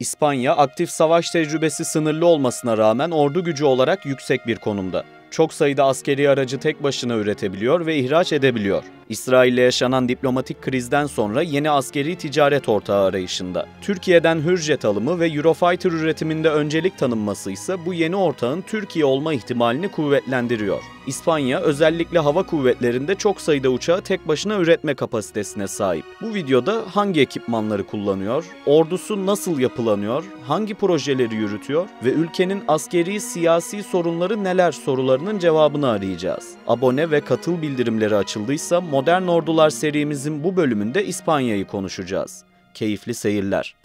İspanya, aktif savaş tecrübesi sınırlı olmasına rağmen ordu gücü olarak yüksek bir konumda. Çok sayıda askeri aracı tek başına üretebiliyor ve ihraç edebiliyor. İsrail'le yaşanan diplomatik krizden sonra yeni askeri ticaret ortağı arayışında. Türkiye'den Hürjet alımı ve Eurofighter üretiminde öncelik tanınması ise bu yeni ortağın Türkiye olma ihtimalini kuvvetlendiriyor. İspanya özellikle hava kuvvetlerinde çok sayıda uçağı tek başına üretme kapasitesine sahip. Bu videoda hangi ekipmanları kullanıyor, ordusu nasıl yapılanıyor, hangi projeleri yürütüyor ve ülkenin askeri siyasi sorunları neler sorularının cevabını arayacağız. Abone ve katıl bildirimleri açıldıysa Modern Ordular serimizin bu bölümünde İspanya'yı konuşacağız. Keyifli seyirler.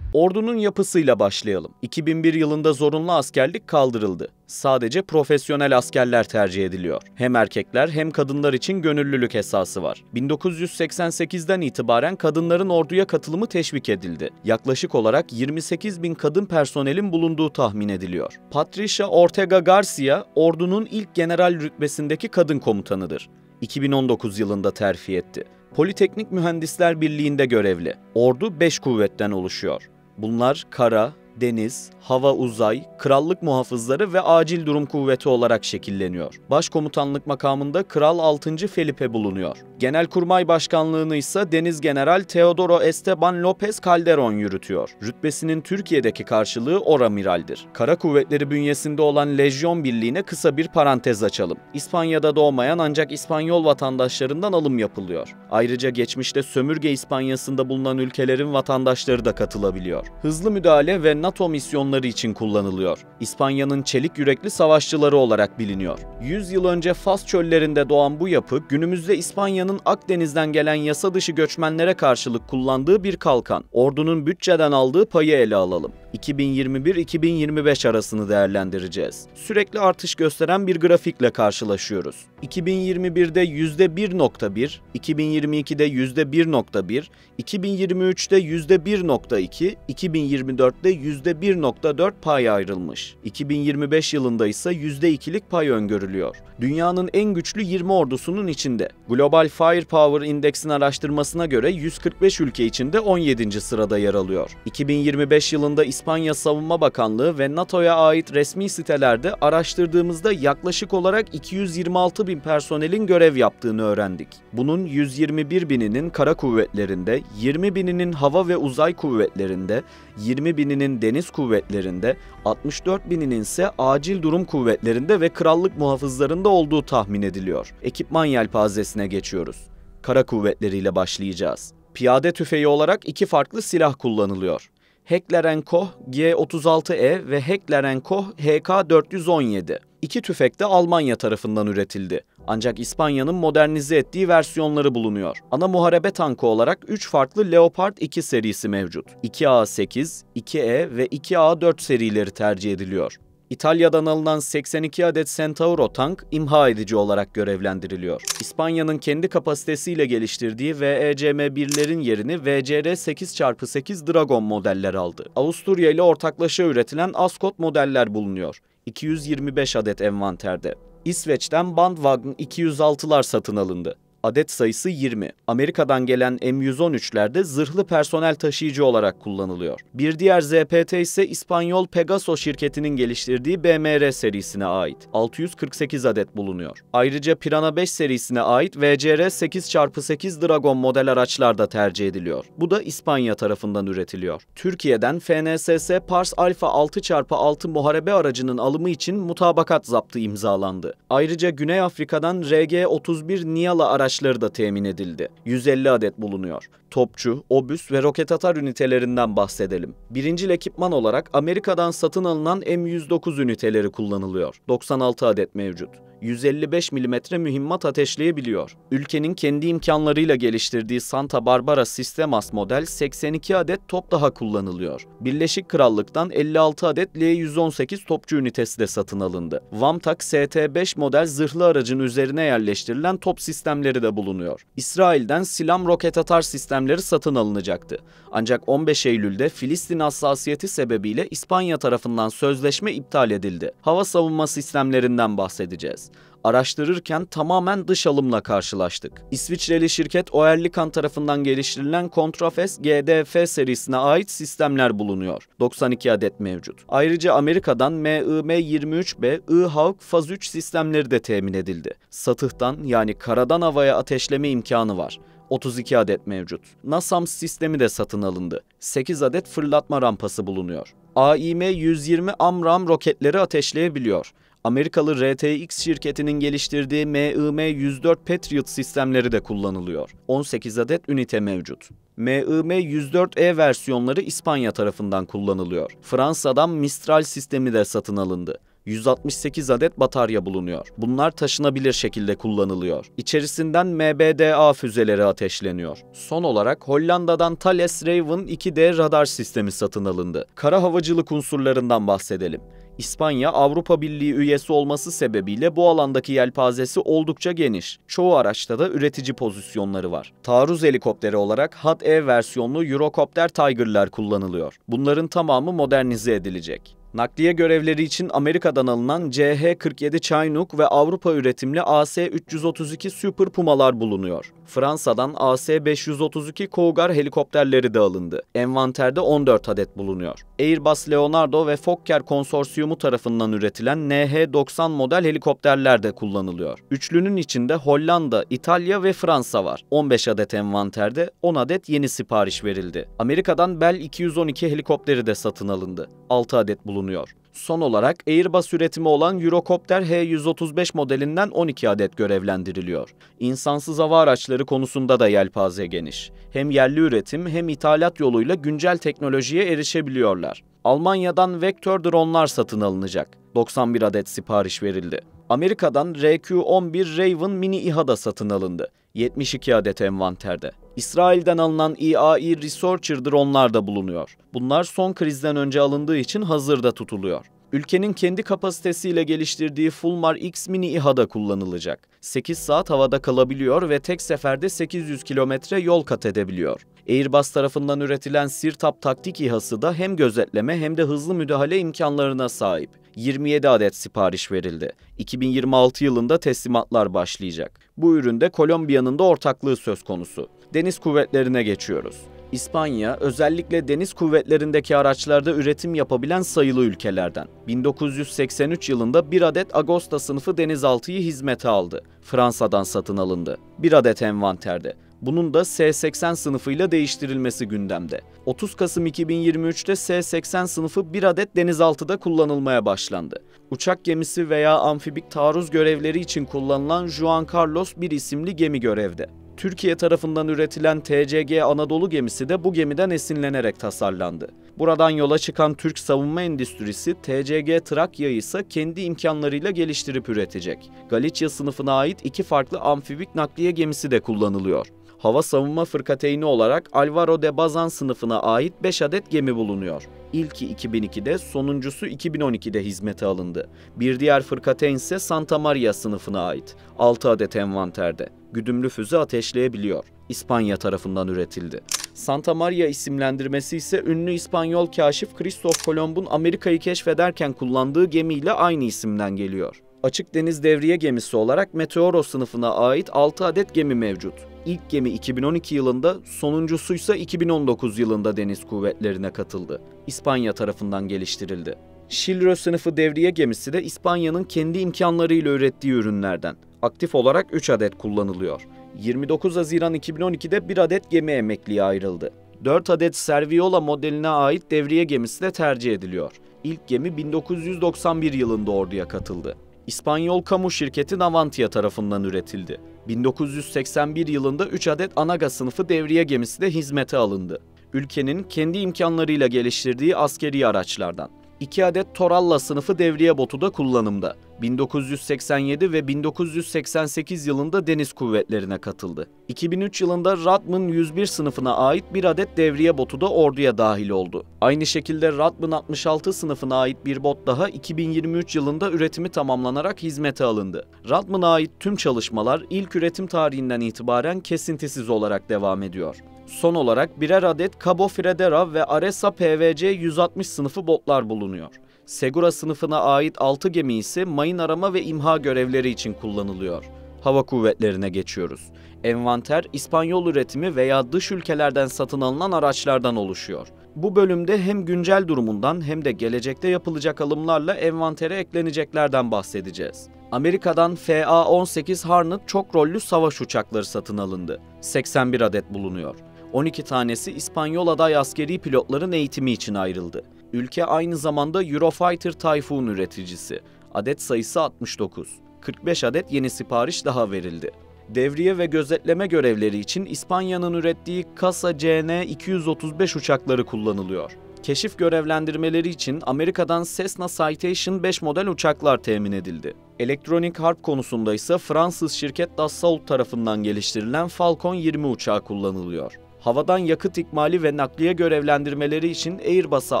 Ordunun yapısıyla başlayalım. 2001 yılında zorunlu askerlik kaldırıldı. Sadece profesyonel askerler tercih ediliyor. Hem erkekler hem kadınlar için gönüllülük esası var. 1988'den itibaren kadınların orduya katılımı teşvik edildi. Yaklaşık olarak 28 bin kadın personelin bulunduğu tahmin ediliyor. Patricia Ortega Garcia, ordunun ilk general rütbesindeki kadın komutanıdır. 2019 yılında terfi etti. Politeknik Mühendisler Birliği'nde görevli. Ordu 5 kuvvetten oluşuyor. Bunlar kara, deniz, hava uzay, krallık muhafızları ve acil durum kuvveti olarak şekilleniyor. Başkomutanlık makamında Kral 6. Felipe bulunuyor. Genelkurmay Başkanlığını ise Deniz General Teodoro Esteban López Calderón yürütüyor. Rütbesinin Türkiye'deki karşılığı Oramiral'dir. Kara kuvvetleri bünyesinde olan Lejyon Birliği'ne kısa bir parantez açalım. İspanya'da doğmayan ancak İspanyol vatandaşlarından alım yapılıyor. Ayrıca geçmişte sömürge İspanyası'nda bulunan ülkelerin vatandaşları da katılabiliyor. Hızlı müdahale ve NATO misyonları için kullanılıyor. İspanya'nın çelik yürekli savaşçıları olarak biliniyor. 100 yıl önce Fas çöllerinde doğan bu yapı, günümüzde İspanya'nın Akdeniz'den gelen yasa dışı göçmenlere karşılık kullandığı bir kalkan. Ordunun bütçeden aldığı payı ele alalım. 2021-2025 arasını değerlendireceğiz. Sürekli artış gösteren bir grafikle karşılaşıyoruz. 2021'de %1.1, 2022'de %1.1, 2023'te %1.2, 2024'te %1.4 pay ayrılmış. 2025 yılında ise %2'lik pay öngörülüyor. Dünyanın en güçlü 20 ordusunun içinde. Global Firepower Index'in araştırmasına göre 145 ülke içinde 17. sırada yer alıyor. 2025 yılında İspanya Savunma Bakanlığı ve NATO'ya ait resmi sitelerde araştırdığımızda yaklaşık olarak 226 bin personelin görev yaptığını öğrendik. Bunun 121 bininin kara kuvvetlerinde, 20 bininin hava ve uzay kuvvetlerinde, 20 bininin deniz kuvvetlerinde, 64 bininin ise acil durum kuvvetlerinde ve krallık muhafızlarında olduğu tahmin ediliyor. Ekipman yelpazesine geçiyoruz. Kara kuvvetleriyle başlayacağız. Piyade tüfeği olarak iki farklı silah kullanılıyor. Heckler & Koch G36E ve Heckler & Koch HK417. İki tüfek de Almanya tarafından üretildi. Ancak İspanya'nın modernize ettiği versiyonları bulunuyor. Ana muharebe tankı olarak 3 farklı Leopard 2 serisi mevcut. 2A8, 2E ve 2A4 serileri tercih ediliyor. İtalya'dan alınan 82 adet Centauro tank imha edici olarak görevlendiriliyor. İspanya'nın kendi kapasitesiyle geliştirdiği VECM-1'lerin yerini VCR 8x8 Dragon modeller aldı. Avusturya ile ortaklaşa üretilen Ascot modeller bulunuyor. 225 adet envanterde. İsveç'ten Bandwagon 206'lar satın alındı. Adet sayısı 20. Amerika'dan gelen M113'lerde zırhlı personel taşıyıcı olarak kullanılıyor. Bir diğer ZPT ise İspanyol Pegaso şirketinin geliştirdiği BMR serisine ait. 648 adet bulunuyor. Ayrıca Pirana 5 serisine ait VCR 8x8 Dragon model araçlar da tercih ediliyor. Bu da İspanya tarafından üretiliyor. Türkiye'den FNSS Pars Alpha 6x6 muharebe aracının alımı için mutabakat zaptı imzalandı. Ayrıca Güney Afrika'dan RG-31 Niala araçları da temin edildi. 150 adet bulunuyor. Topçu, obüs ve roket atar ünitelerinden bahsedelim. Birincil ekipman olarak Amerika'dan satın alınan M109 üniteleri kullanılıyor. 96 adet mevcut. 155 mm mühimmat ateşleyebiliyor. Ülkenin kendi imkanlarıyla geliştirdiği Santa Barbara Sistemas model 82 adet top daha kullanılıyor. Birleşik Krallık'tan 56 adet L-118 topçu ünitesi de satın alındı. Vamtak ST-5 model zırhlı aracın üzerine yerleştirilen top sistemleri de bulunuyor. İsrail'den Silam roket atar sistemleri satın alınacaktı. Ancak 15 Eylül'de Filistin hassasiyeti sebebiyle İspanya tarafından sözleşme iptal edildi. Hava savunma sistemlerinden bahsedeceğiz. Araştırırken tamamen dış alımla karşılaştık. İsviçreli şirket Oerlikon tarafından geliştirilen Contrafes GDF serisine ait sistemler bulunuyor. 92 adet mevcut. Ayrıca Amerika'dan MIM-23B, I-Hawk Faz 3 sistemleri de temin edildi. Satıhtan yani karadan havaya ateşleme imkanı var. 32 adet mevcut. NASAMS sistemi de satın alındı. 8 adet fırlatma rampası bulunuyor. AIM-120 AMRAAM roketleri ateşleyebiliyor. Amerikalı RTX şirketinin geliştirdiği MIM-104 Patriot sistemleri de kullanılıyor. 18 adet ünite mevcut. MIM-104E versiyonları İspanya tarafından kullanılıyor. Fransa'dan Mistral sistemi de satın alındı. 168 adet batarya bulunuyor. Bunlar taşınabilir şekilde kullanılıyor. İçerisinden MBDA füzeleri ateşleniyor. Son olarak Hollanda'dan Thales Raven 2D radar sistemi satın alındı. Kara havacılık unsurlarından bahsedelim. İspanya, Avrupa Birliği üyesi olması sebebiyle bu alandaki yelpazesi oldukça geniş. Çoğu araçta da üretici pozisyonları var. Taarruz helikopteri olarak HAT-E versiyonlu Eurocopter Tiger'lar kullanılıyor. Bunların tamamı modernize edilecek. Nakliye görevleri için Amerika'dan alınan CH-47 Chinook ve Avrupa üretimli AS-332 Super Puma'lar bulunuyor. Fransa'dan AS-532 Cougar helikopterleri de alındı. Envanterde 14 adet bulunuyor. Airbus Leonardo ve Fokker konsorsiyumu tarafından üretilen NH-90 model helikopterler de kullanılıyor. Üçlünün içinde Hollanda, İtalya ve Fransa var. 15 adet envanterde, 10 adet yeni sipariş verildi. Amerika'dan Bell 212 helikopteri de satın alındı. 6 adet bulunuyor. Son olarak Airbus üretimi olan Eurocopter H135 modelinden 12 adet görevlendiriliyor. İnsansız hava araçları konusunda da yelpaze geniş. Hem yerli üretim hem ithalat yoluyla güncel teknolojiye erişebiliyorlar. Almanya'dan Vector dronlar satın alınacak. 91 adet sipariş verildi. Amerika'dan RQ-11 Raven mini İHA da satın alındı. 72 adet envanterde. İsrail'den alınan EAE Researcher dronlar da bulunuyor. Bunlar son krizden önce alındığı için hazırda tutuluyor. Ülkenin kendi kapasitesiyle geliştirdiği Fulmar X mini İHA da kullanılacak. 8 saat havada kalabiliyor ve tek seferde 800 kilometre yol kat edebiliyor. Airbus tarafından üretilen Sirtap taktik İHA'sı da hem gözetleme hem de hızlı müdahale imkanlarına sahip. 27 adet sipariş verildi. 2026 yılında teslimatlar başlayacak. Bu üründe Kolombiya'nın da ortaklığı söz konusu. Deniz kuvvetlerine geçiyoruz. İspanya, özellikle deniz kuvvetlerindeki araçlarda üretim yapabilen sayılı ülkelerden. 1983 yılında 1 adet Agosta sınıfı denizaltıyı hizmete aldı. Fransa'dan satın alındı. 1 adet envanterde. Bunun da S-80 sınıfıyla değiştirilmesi gündemde. 30 Kasım 2023'te S-80 sınıfı 1 adet denizaltıda kullanılmaya başlandı. Uçak gemisi veya amfibik taarruz görevleri için kullanılan Juan Carlos 1 isimli gemi görevde. Türkiye tarafından üretilen TCG Anadolu gemisi de bu gemiden esinlenerek tasarlandı. Buradan yola çıkan Türk savunma endüstrisi TCG Trakya'yı ise kendi imkanlarıyla geliştirip üretecek. Galicia sınıfına ait 2 farklı amfibik nakliye gemisi de kullanılıyor. Hava savunma fırkateyni olarak Alvaro de Bazan sınıfına ait 5 adet gemi bulunuyor. İlki 2002'de, sonuncusu 2012'de hizmete alındı. Bir diğer fırkateyn ise Santa Maria sınıfına ait. 6 adet envanterde. Güdümlü füze ateşleyebiliyor. İspanya tarafından üretildi. Santa Maria isimlendirmesi ise ünlü İspanyol kaşif Christoph Kolomb'un Amerika'yı keşfederken kullandığı gemiyle aynı isimden geliyor. Açık deniz devriye gemisi olarak Meteoro sınıfına ait 6 adet gemi mevcut. İlk gemi 2012 yılında, sonuncusuysa 2019 yılında deniz kuvvetlerine katıldı. İspanya tarafından geliştirildi. Shilro sınıfı devriye gemisi de İspanya'nın kendi imkanlarıyla ürettiği ürünlerden. Aktif olarak 3 adet kullanılıyor. 29 Haziran 2012'de 1 adet gemi emekliye ayrıldı. 4 adet Serviola modeline ait devriye gemisi de tercih ediliyor. İlk gemi 1991 yılında orduya katıldı. İspanyol kamu şirketi Navantia tarafından üretildi. 1981 yılında 3 adet Anaga sınıfı devriye gemisi de hizmete alındı. Ülkenin kendi imkanlarıyla geliştirdiği askeri araçlardan. 2 adet Toralla sınıfı devriye botu da kullanımda. 1987 ve 1988 yılında deniz kuvvetlerine katıldı. 2003 yılında Radman 101 sınıfına ait 1 adet devriye botu da orduya dahil oldu. Aynı şekilde Radman 66 sınıfına ait bir bot daha 2023 yılında üretimi tamamlanarak hizmete alındı. Radman'a ait tüm çalışmalar ilk üretim tarihinden itibaren kesintisiz olarak devam ediyor. Son olarak birer adet Cabo Fredera ve Aresa PVC 160 sınıfı botlar bulunuyor. Segura sınıfına ait 6 gemi ise mayın arama ve imha görevleri için kullanılıyor. Hava kuvvetlerine geçiyoruz. Envanter, İspanyol üretimi veya dış ülkelerden satın alınan araçlardan oluşuyor. Bu bölümde hem güncel durumundan hem de gelecekte yapılacak alımlarla envantere ekleneceklerden bahsedeceğiz. Amerika'dan FA-18 Hornet çok rollü savaş uçakları satın alındı. 81 adet bulunuyor. 12 tanesi İspanyol aday askeri pilotların eğitimi için ayrıldı. Ülke aynı zamanda Eurofighter Typhoon üreticisi. Adet sayısı 69. 45 adet yeni sipariş daha verildi. Devriye ve gözetleme görevleri için İspanya'nın ürettiği Casa CN-235 uçakları kullanılıyor. Keşif görevlendirmeleri için Amerika'dan Cessna Citation 5 model uçaklar temin edildi. Elektronik harp konusunda ise Fransız şirket Dassault tarafından geliştirilen Falcon 20 uçağı kullanılıyor. Havadan yakıt ikmali ve nakliye görevlendirmeleri için Airbus'a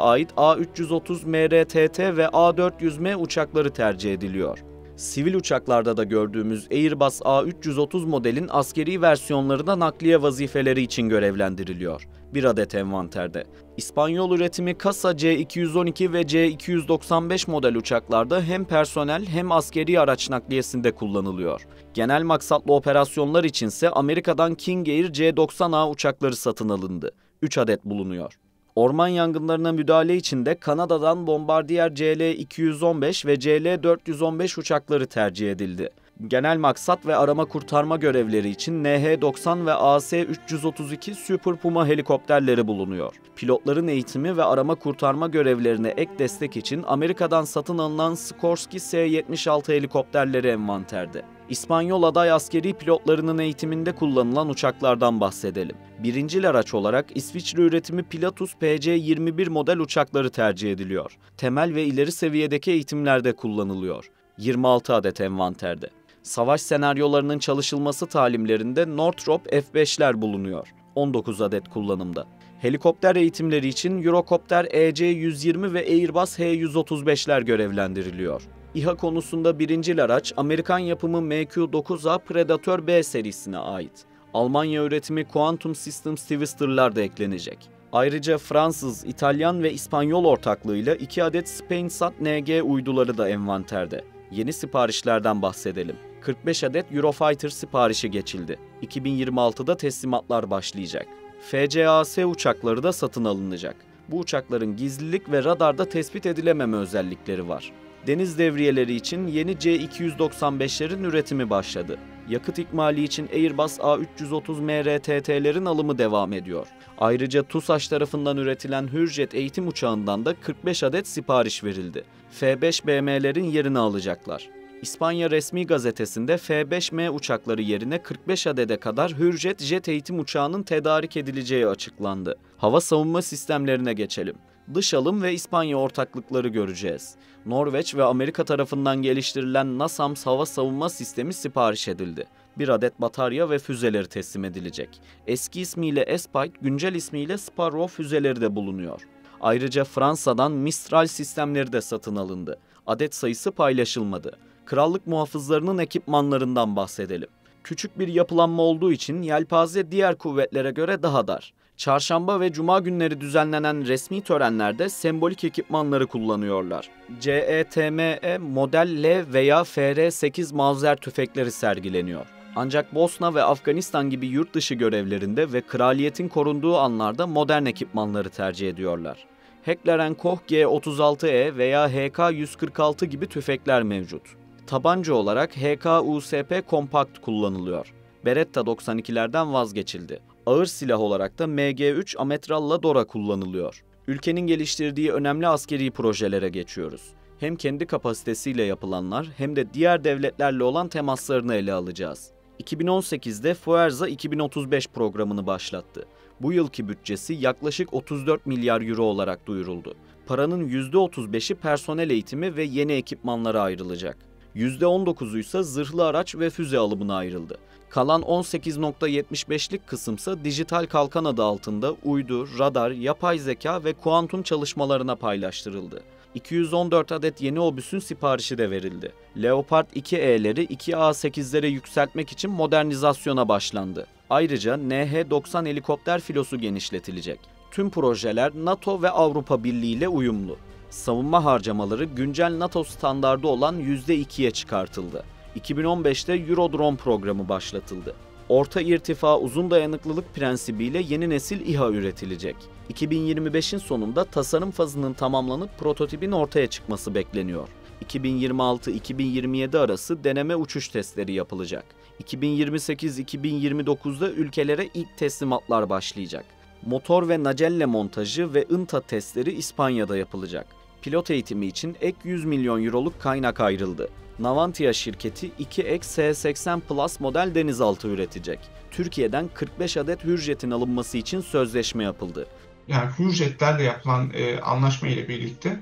ait A330 MRTT ve A400M uçakları tercih ediliyor. Sivil uçaklarda da gördüğümüz Airbus A330 modelin askeri versiyonları da nakliye vazifeleri için görevlendiriliyor. Bir adet envanterde. İspanyol üretimi Casa C212 ve C295 model uçaklarda hem personel hem askeri araç nakliyesinde kullanılıyor. Genel maksatlı operasyonlar içinse Amerika'dan King Air C90A uçakları satın alındı. 3 adet bulunuyor. Orman yangınlarına müdahale için de Kanada'dan Bombardier CL-215 ve CL-415 uçakları tercih edildi. Genel maksat ve arama kurtarma görevleri için NH-90 ve AS-332 Super Puma helikopterleri bulunuyor. Pilotların eğitimi ve arama kurtarma görevlerine ek destek için Amerika'dan satın alınan Sikorsky S-76 helikopterleri envanterde. İspanyol aday askeri pilotlarının eğitiminde kullanılan uçaklardan bahsedelim. Birincil araç olarak İsviçre üretimi Pilatus PC-21 model uçakları tercih ediliyor. Temel ve ileri seviyedeki eğitimlerde kullanılıyor. 26 adet envanterde. Savaş senaryolarının çalışılması talimlerinde Northrop F-5'ler bulunuyor. 19 adet kullanımda. Helikopter eğitimleri için Eurocopter EC-120 ve Airbus H-135'ler görevlendiriliyor. İHA konusunda birincil araç Amerikan yapımı MQ-9A Predator B serisine ait. Almanya üretimi Quantum Systems Twister'lar da eklenecek. Ayrıca Fransız, İtalyan ve İspanyol ortaklığıyla 2 adet Spainsat NG uyduları da envanterde. Yeni siparişlerden bahsedelim. 45 adet Eurofighter siparişi geçildi. 2026'da teslimatlar başlayacak. FCAS uçakları da satın alınacak. Bu uçakların gizlilik ve radarda tespit edilememe özellikleri var. Deniz devriyeleri için yeni C295'lerin üretimi başladı. Yakıt ikmali için Airbus A330 MRTT'lerin alımı devam ediyor. Ayrıca TUSAŞ tarafından üretilen Hürjet eğitim uçağından da 45 adet sipariş verildi. F-5 BM'lerin yerini alacaklar. İspanya resmi gazetesinde F-5M uçakları yerine 45 adede kadar Hürjet jet eğitim uçağının tedarik edileceği açıklandı. Hava savunma sistemlerine geçelim. Dış alım ve İspanya ortaklıkları göreceğiz. Norveç ve Amerika tarafından geliştirilen NASAMS hava savunma sistemi sipariş edildi. Bir adet batarya ve füzeleri teslim edilecek. Eski ismiyle Espike, güncel ismiyle Sparrow füzeleri de bulunuyor. Ayrıca Fransa'dan Mistral sistemleri de satın alındı. Adet sayısı paylaşılmadı. Krallık muhafızlarının ekipmanlarından bahsedelim. Küçük bir yapılanma olduğu için yelpaze diğer kuvvetlere göre daha dar. Çarşamba ve cuma günleri düzenlenen resmi törenlerde sembolik ekipmanları kullanıyorlar. CETME model L veya FR-8 Mauser tüfekleri sergileniyor. Ancak Bosna ve Afganistan gibi yurt dışı görevlerinde ve kraliyetin korunduğu anlarda modern ekipmanları tercih ediyorlar. Heckler & Koch G36E veya HK-146 gibi tüfekler mevcut. Tabanca olarak HK-USP Compact kullanılıyor. Beretta 92'lerden vazgeçildi. Ağır silah olarak da MG3 Ametral'la Dora kullanılıyor. Ülkenin geliştirdiği önemli askeri projelere geçiyoruz. Hem kendi kapasitesiyle yapılanlar hem de diğer devletlerle olan temaslarını ele alacağız. 2018'de Fuerza 2035 programını başlattı. Bu yılki bütçesi yaklaşık 34 milyar euro olarak duyuruldu. Paranın %35'i personel eğitimi ve yeni ekipmanlara ayrılacak. %19'u ise zırhlı araç ve füze alımına ayrıldı. Kalan 18.75'lik kısımsa dijital kalkan adı altında uydu, radar, yapay zeka ve kuantum çalışmalarına paylaştırıldı. 214 adet yeni obüsün siparişi de verildi. Leopard 2E'leri 2A8'lere yükseltmek için modernizasyona başlandı. Ayrıca NH-90 helikopter filosu genişletilecek. Tüm projeler NATO ve Avrupa Birliği ile uyumlu. Savunma harcamaları güncel NATO standardı olan %2'ye çıkartıldı. 2015'te Eurodrone programı başlatıldı. Orta irtifa uzun dayanıklılık prensibiyle yeni nesil İHA üretilecek. 2025'in sonunda tasarım fazının tamamlanıp prototipin ortaya çıkması bekleniyor. 2026-2027 arası deneme uçuş testleri yapılacak. 2028-2029'da ülkelere ilk teslimatlar başlayacak. Motor ve nacelle montajı ve INTA testleri İspanya'da yapılacak. Pilot eğitimi için ek 100 milyon euroluk kaynak ayrıldı. Navantia şirketi 2 ek S-80 Plus model denizaltı üretecek. Türkiye'den 45 adet Hürjet'in alınması için sözleşme yapıldı. Yani Hürjetlerle yapılan anlaşma ile birlikte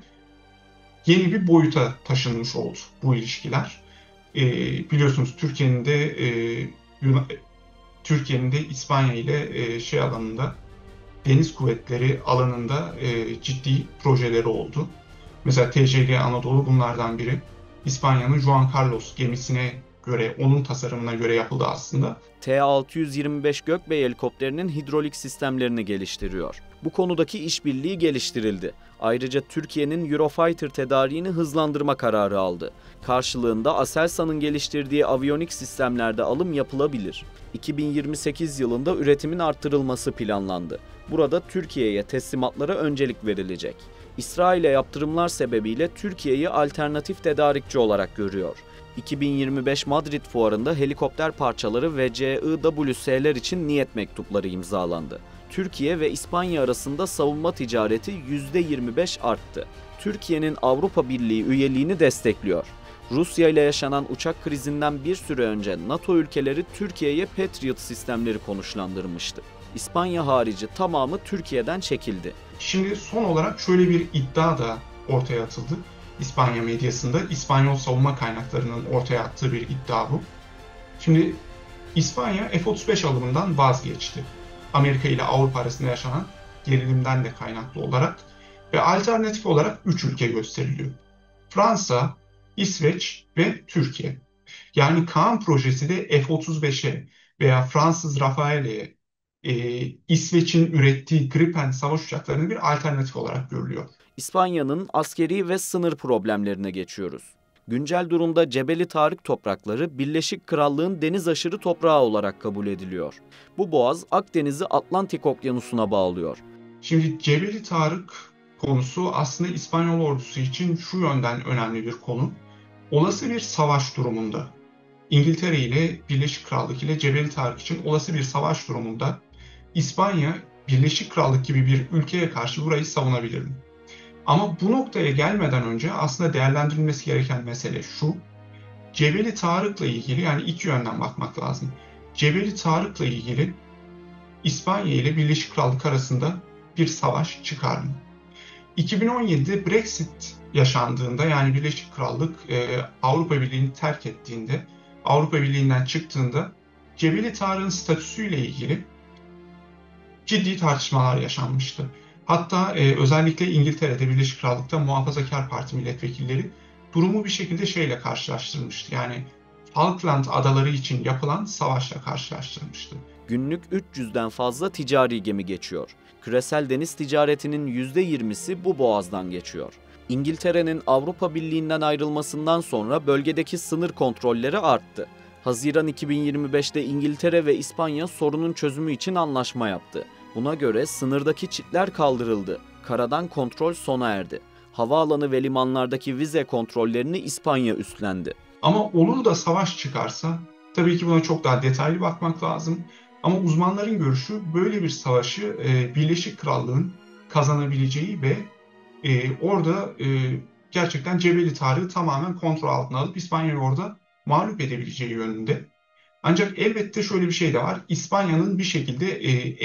yeni bir boyuta taşınmış oldu bu ilişkiler. Biliyorsunuz Türkiye'nin de İspanya ile şey alanında, deniz kuvvetleri alanında ciddi projeleri oldu. Mesela TCG Anadolu bunlardan biri. İspanya'nın Juan Carlos gemisine göre, onun tasarımına göre yapıldı aslında. T-625 Gökbey helikopterinin hidrolik sistemlerini geliştiriyor. Bu konudaki işbirliği geliştirildi. Ayrıca Türkiye'nin Eurofighter tedariğini hızlandırma kararı aldı. Karşılığında Aselsan'ın geliştirdiği aviyonik sistemlerde alım yapılabilir. 2028 yılında üretimin arttırılması planlandı. Burada Türkiye'ye teslimatlara öncelik verilecek. İsrail'e yaptırımlar sebebiyle Türkiye'yi alternatif tedarikçi olarak görüyor. 2025 Madrid Fuarı'nda helikopter parçaları ve CIWS'ler için niyet mektupları imzalandı. Türkiye ve İspanya arasında savunma ticareti %25 arttı. Türkiye'nin Avrupa Birliği üyeliğini destekliyor. Rusya ile yaşanan uçak krizinden bir süre önce NATO ülkeleri Türkiye'ye Patriot sistemleri konuşlandırmıştı. İspanya harici tamamı Türkiye'den çekildi. Şimdi son olarak şöyle bir iddia da ortaya atıldı. İspanya medyasında İspanyol savunma kaynaklarının ortaya attığı bir iddia bu. Şimdi İspanya F-35 alımından vazgeçti. Amerika ile Avrupa arasında yaşanan gerilimden de kaynaklı olarak ve alternatif olarak 3 ülke gösteriliyor. Fransa, İsveç ve Türkiye. Yani Kaan projesi de F-35'e veya Fransız Rafale'ye, İsveç'in ürettiği Gripen savaş uçaklarının bir alternatif olarak görülüyor. İspanya'nın askeri ve sınır problemlerine geçiyoruz. Güncel durumda Cebeli Tarık toprakları Birleşik Krallığın deniz aşırı toprağı olarak kabul ediliyor. Bu boğaz Akdeniz'i Atlantik Okyanusu'na bağlıyor. Şimdi Cebeli Tarık konusu aslında İspanyol ordusu için şu yönden önemli bir konu. Olası bir savaş durumunda, İngiltere ile Birleşik Krallık ile Cebeli Tarık için olası bir savaş durumunda İspanya, Birleşik Krallık gibi bir ülkeye karşı burayı savunabilir mi? Ama bu noktaya gelmeden önce aslında değerlendirilmesi gereken mesele şu. Cebeli Tarık'la ilgili, yani iki yönden bakmak lazım. Cebeli Tarık'la ilgili İspanya ile Birleşik Krallık arasında bir savaş çıkar mı? 2017'de Brexit yaşandığında, yani Birleşik Krallık Avrupa Birliği'ni terk ettiğinde, Avrupa Birliği'nden çıktığında Cebeli Tarık'ın statüsüyle ilgili ciddi tartışmalar yaşanmıştı. Hatta özellikle İngiltere'de, Birleşik Krallık'ta Muhafazakar Parti milletvekilleri durumu bir şekilde şeyle karşılaştırmıştı. Yani Falkland adaları için yapılan savaşla karşılaştırmıştı. Günlük 300'den fazla ticari gemi geçiyor. Küresel deniz ticaretinin %20'si bu boğazdan geçiyor. İngiltere'nin Avrupa Birliği'nden ayrılmasından sonra bölgedeki sınır kontrolleri arttı. Haziran 2025'te İngiltere ve İspanya sorunun çözümü için anlaşma yaptı. Buna göre sınırdaki çitler kaldırıldı. Karadan kontrol sona erdi. Havaalanı ve limanlardaki vize kontrollerini İspanya üstlendi. Ama olur da savaş çıkarsa, tabii ki buna çok daha detaylı bakmak lazım. Ama uzmanların görüşü böyle bir savaşı Birleşik Krallığın kazanabileceği ve orada gerçekten Cebeli Tarık'ı tamamen kontrol altına alıp İspanya'yı orada mağlup edebileceği yönünde. Ancak elbette şöyle bir şey de var. İspanya'nın bir şekilde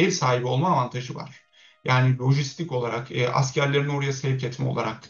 ev sahibi olma avantajı var. Yani lojistik olarak, askerlerini oraya sevk etme olarak,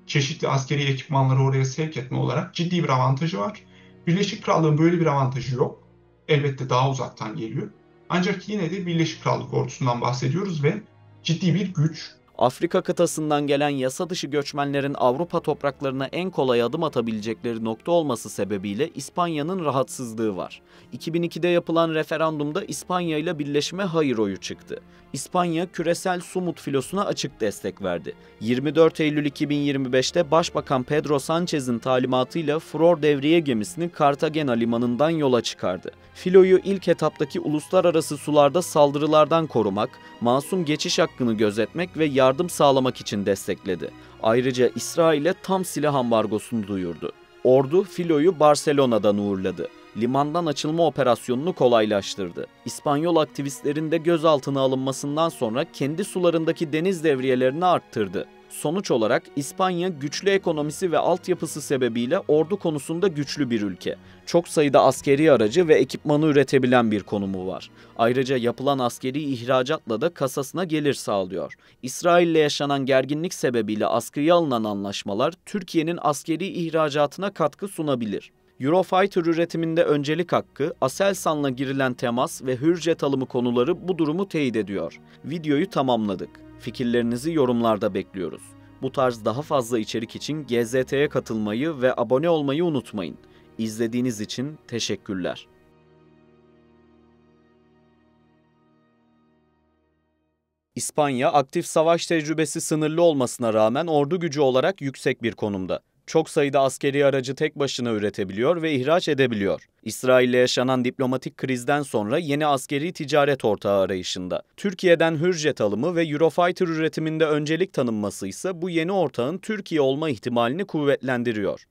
çeşitli askeri ekipmanları oraya sevk etme olarak ciddi bir avantajı var. Birleşik Krallığın böyle bir avantajı yok. Elbette daha uzaktan geliyor. Ancak yine de Birleşik Krallık ordusundan bahsediyoruz ve ciddi bir güç. Afrika kıtasından gelen yasa dışı göçmenlerin Avrupa topraklarına en kolay adım atabilecekleri nokta olması sebebiyle İspanya'nın rahatsızlığı var. 2002'de yapılan referandumda İspanya ile birleşime hayır oyu çıktı. İspanya küresel su mutfilosuna açık destek verdi. 24 Eylül 2025'te Başbakan Pedro Sánchez'in talimatıyla Furor devriye gemisini Cartagena limanından yola çıkardı. Filoyu ilk etaptaki uluslararası sularda saldırılardan korumak, masum geçiş hakkını gözetmek ve yardım sağlamak için destekledi. Ayrıca İsrail'e tam silah ambargosunu duyurdu. Ordu filoyu Barcelona'dan uğurladı. Limandan açılma operasyonunu kolaylaştırdı. İspanyol aktivistlerin de gözaltına alınmasından sonra kendi sularındaki deniz devriyelerini arttırdı. Sonuç olarak İspanya güçlü ekonomisi ve altyapısı sebebiyle ordu konusunda güçlü bir ülke. Çok sayıda askeri aracı ve ekipmanı üretebilen bir konumu var. Ayrıca yapılan askeri ihracatla da kasasına gelir sağlıyor. İsrail'le yaşanan gerginlik sebebiyle askıya alınan anlaşmalar Türkiye'nin askeri ihracatına katkı sunabilir. Eurofighter üretiminde öncelik hakkı, Aselsan'la girilen temas ve Hürjet alımı konuları bu durumu teyit ediyor. Videoyu tamamladık. Fikirlerinizi yorumlarda bekliyoruz. Bu tarz daha fazla içerik için GZT'ye katılmayı ve abone olmayı unutmayın. İzlediğiniz için teşekkürler. İspanya, aktif savaş tecrübesi sınırlı olmasına rağmen ordu gücü olarak yüksek bir konumda. Çok sayıda askeri aracı tek başına üretebiliyor ve ihraç edebiliyor. İsrail'le yaşanan diplomatik krizden sonra yeni askeri ticaret ortağı arayışında. Türkiye'den Hürjet alımı ve Eurofighter üretiminde öncelik tanınması ise bu yeni ortağın Türkiye olma ihtimalini kuvvetlendiriyor.